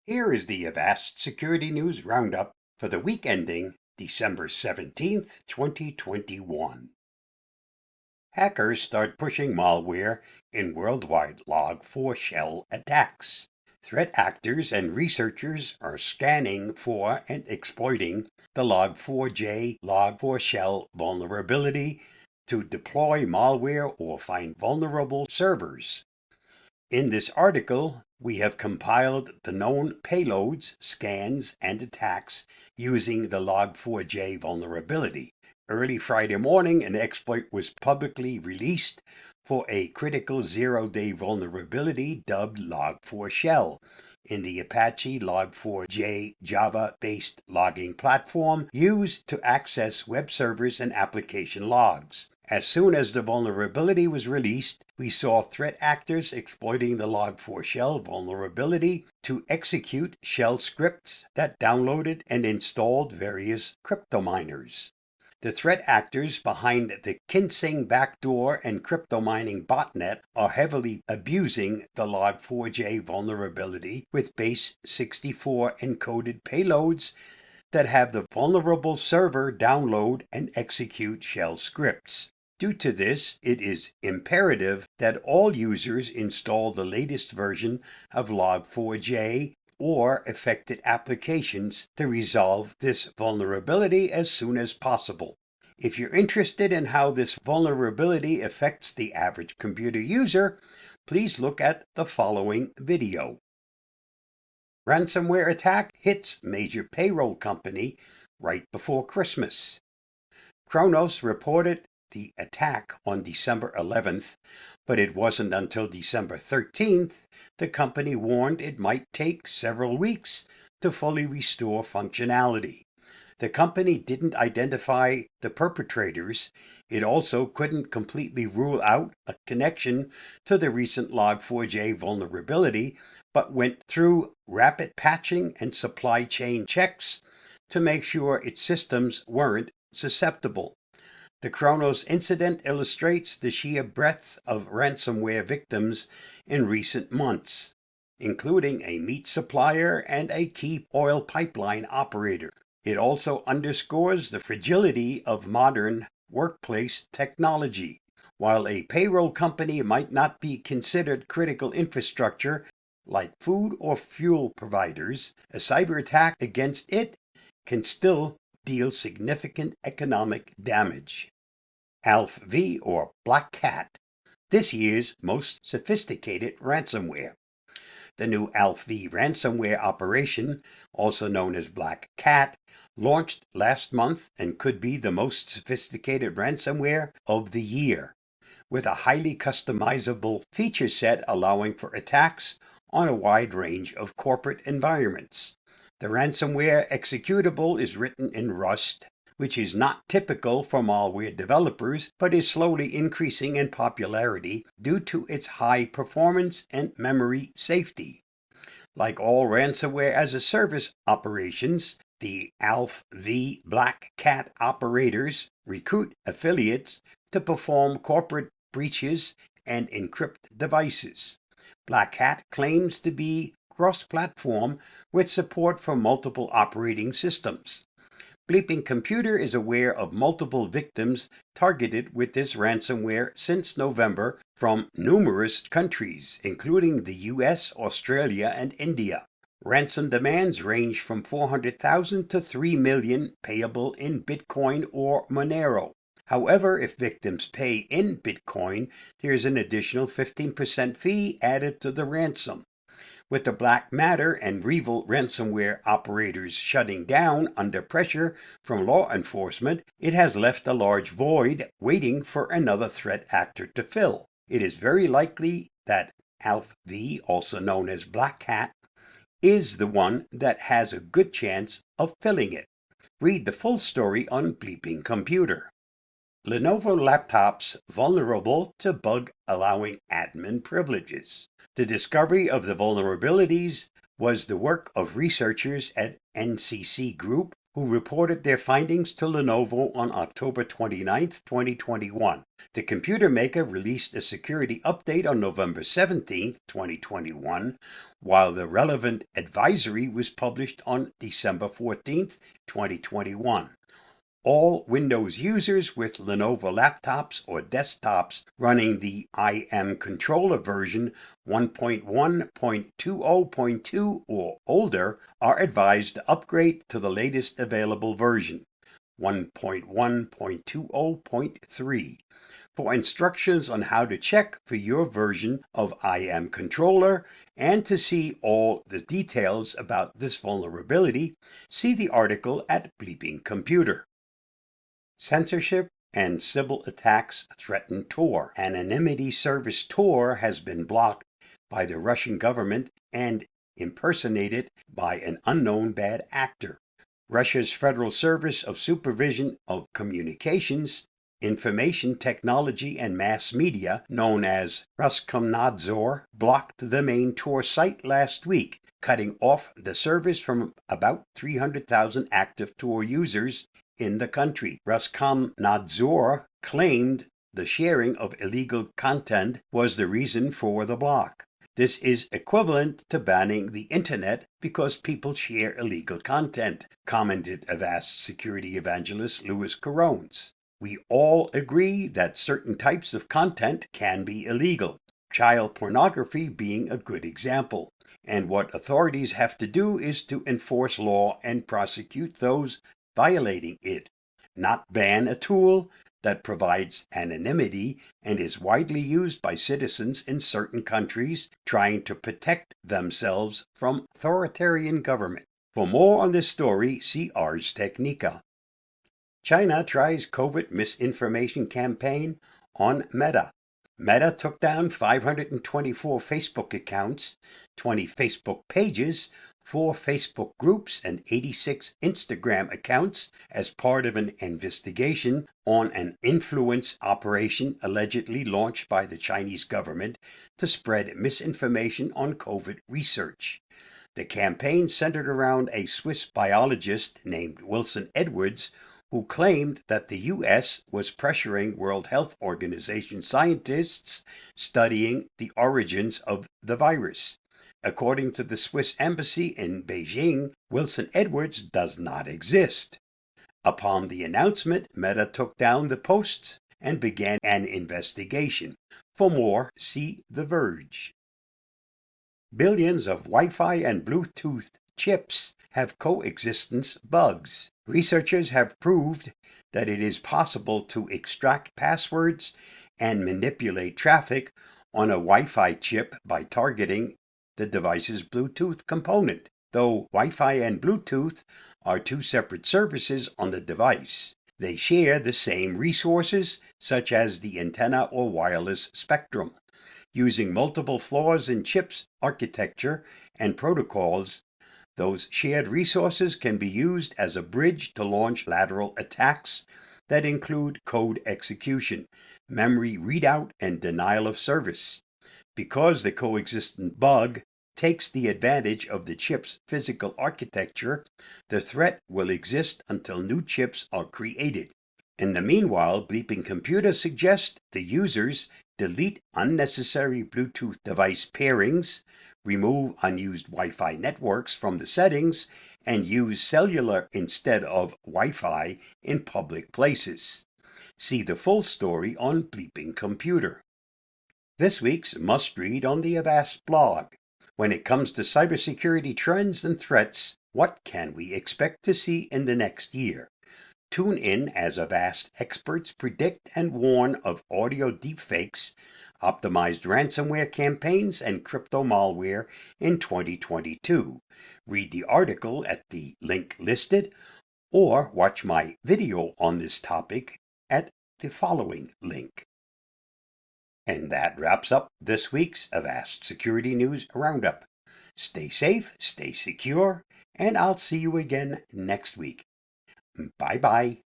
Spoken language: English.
Here is the Avast Security News Roundup for the week ending December 17th, 2021. Hackers start pushing malware in worldwide Log4 shell attacks. Threat actors and researchers are scanning for and exploiting the Log4j Log4 shell vulnerability to deploy malware or find vulnerable servers. In this article, we have compiled the known payloads, scans, and attacks using the Log4j vulnerability. Early Friday morning, an exploit was publicly released for a critical zero-day vulnerability dubbed Log4 Shell in the Apache Log4j Java-based logging platform used to access web servers and application logs. As soon as the vulnerability was released, we saw threat actors exploiting the Log4 Shell vulnerability to execute shell scripts that downloaded and installed various crypto miners. The threat actors behind the Kinsing backdoor and crypto mining botnet are heavily abusing the Log4j vulnerability with base 64 encoded payloads that have the vulnerable server download and execute shell scripts. Due to this, it is imperative that all users install the latest version of Log4j or affected applications to resolve this vulnerability as soon as possible. If you're interested in how this vulnerability affects the average computer user, please look at the following video. Ransomware attack hits major payroll company right before Christmas. Kronos reported the attack on December 11th, but it wasn't until December 13th the company warned it might take several weeks to fully restore functionality. The company didn't identify the perpetrators. It also couldn't completely rule out a connection to the recent Log4j vulnerability, but went through rapid patching and supply chain checks to make sure its systems weren't susceptible. The Kronos incident illustrates the sheer breadth of ransomware victims in recent months, including a meat supplier and a key oil pipeline operator. It also underscores the fragility of modern workplace technology. While a payroll company might not be considered critical infrastructure like food or fuel providers, a cyber attack against it can still deal significant economic damage. Alfv or Black Cat, this year's most sophisticated ransomware. The new Alfv Ransomware operation, also known as Black Cat, launched last month and could be the most sophisticated ransomware of the year, with a highly customizable feature set allowing for attacks on a wide range of corporate environments. The ransomware executable is written in Rust, which is not typical for malware developers, but is slowly increasing in popularity due to its high performance and memory safety. Like all ransomware as a service operations, the Alfv Black Cat operators recruit affiliates to perform corporate breaches and encrypt devices. Black Hat claims to be cross-platform with support for multiple operating systems. Bleeping Computer is aware of multiple victims targeted with this ransomware since November from numerous countries, including the US, Australia, and India. Ransom demands range from $400,000 to $3 million, payable in Bitcoin or Monero. However, if victims pay in Bitcoin, there is an additional 15% fee added to the ransom. With the Black Matter and REvil ransomware operators shutting down under pressure from law enforcement, it has left a large void waiting for another threat actor to fill. It is very likely that Alfv, also known as Black Hat, is the one that has a good chance of filling it. Read the full story on Bleeping Computer. Lenovo laptops vulnerable to bug allowing admin privileges. The discovery of the vulnerabilities was the work of researchers at NCC Group, who reported their findings to Lenovo on October 29, 2021. The computer maker released a security update on November 17, 2021, while the relevant advisory was published on December 14, 2021. All Windows users with Lenovo laptops or desktops running the IM Controller version 1.1.20.2 or older are advised to upgrade to the latest available version, 1.1.20.3. For instructions on how to check for your version of IM Controller and to see all the details about this vulnerability, see the article at Bleeping Computer. Censorship and civil attacks threaten Tor. Anonymity service Tor has been blocked by the Russian government and impersonated by an unknown bad actor. Russia's Federal Service of Supervision of Communications, Information Technology and Mass Media, known as Roskomnadzor, blocked the main Tor site last week, cutting off the service from about 300,000 active Tor users in the country. Roskomnadzor claimed the sharing of illegal content was the reason for the block. This is equivalent to banning the internet because people share illegal content, commented Avast security evangelist Louis Carones. We all agree that certain types of content can be illegal, child pornography being a good example. And what authorities have to do is to enforce law and prosecute those violating it, not ban a tool that provides anonymity and is widely used by citizens in certain countries trying to protect themselves from authoritarian government. For more on this story, see Ars Technica. China tries COVID misinformation campaign on Meta. Meta took down 524 Facebook accounts, 20 Facebook pages, 4 Facebook groups, and 86 Instagram accounts as part of an investigation on an influence operation allegedly launched by the Chinese government to spread misinformation on COVID research. The campaign centered around a Swiss biologist named Wilson Edwards, who claimed that the U.S. was pressuring World Health Organization scientists studying the origins of the virus. According to the Swiss embassy in Beijing, Wilson Edwards does not exist. Upon the announcement, Meta took down the posts and began an investigation. For more, see The Verge. Billions of Wi-Fi and Bluetooth chips have coexistence bugs. Researchers have proved that it is possible to extract passwords and manipulate traffic on a Wi-Fi chip by targeting the device's Bluetooth component, though Wi-Fi and Bluetooth are two separate services on the device. They share the same resources, such as the antenna or wireless spectrum. Using multiple flaws in chips architecture and protocols, those shared resources can be used as a bridge to launch lateral attacks that include code execution, memory readout, and denial of service. Because the coexistent bug takes the advantage of the chip's physical architecture, the threat will exist until new chips are created. In the meanwhile, Bleeping Computer suggests the users delete unnecessary Bluetooth device pairings, remove unused Wi-Fi networks from the settings, and use cellular instead of Wi-Fi in public places. See the full story on Bleeping Computer. This week's must-read on the Avast blog. When it comes to cybersecurity trends and threats, what can we expect to see in the next year? Tune in as Avast experts predict and warn of audio deepfakes, optimized ransomware campaigns, and crypto malware in 2022. Read the article at the link listed, or watch my video on this topic at the following link. And that wraps up this week's Avast Security News Roundup. Stay safe, stay secure, and I'll see you again next week. Bye-bye.